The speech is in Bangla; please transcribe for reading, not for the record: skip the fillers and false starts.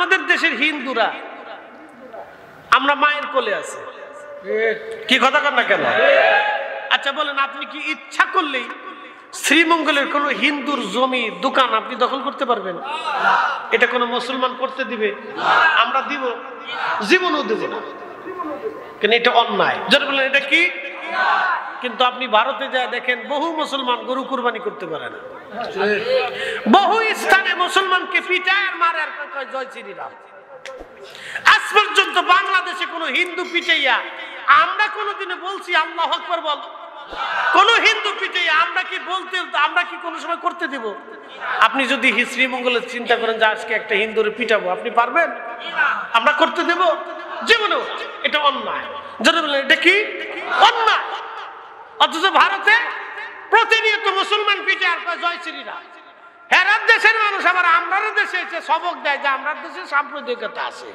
আমাদের দেশের হিন্দুরা আমরা মায়ের কোলে আছি, কি কথা কর না কেন? আচ্ছা বলেন, আপনি কি ইচ্ছা করলেই শ্রীমঙ্গলের কোন হিন্দুর জমি দোকান আপনি দখল করতে পারবেন? এটা কোন মুসলমান করতে দিবে? আমরা দিব? জীবনও দেব না, কেন এটা অন্যায়। যারা বলেন এটা কি, কিন্তু আপনি ভারতে যা দেখেন বহু মুসলমান গরু কুরবানি করতে পারে না, বহু স্থানে মুসলমানকে পিটায় আর মারে আর কয় জয় শ্রীরাম। আজ পর্যন্ত বাংলাদেশে কোন হিন্দু পিটাইয়া আমরা কোনদিনে বলছি আল্লাহু আকবার বল? কোন হিন্দু পিটাইয়া আমরা কি বলতে, আমরা কি কোনো সময় করতে দিব? আপনি যদি শ্রীমঙ্গলের চিন্তা করেন যে আজকে একটা হিন্দুরে পিটাবো, আপনি পারবেন? আমরা করতে দেব? জীবনেও। এটা অন্যায়। যারা বলেন এটা কি অন্যায়, অথচ ভারতে প্রতিনিয়ত মুসলমান পিটে আর জয় শ্রীরাম। হেরার দেশের মানুষ আবার আমরার দেশে এসে সবক দেয় যে আমরার দেশে সাম্প্রদায়িকতা আছে।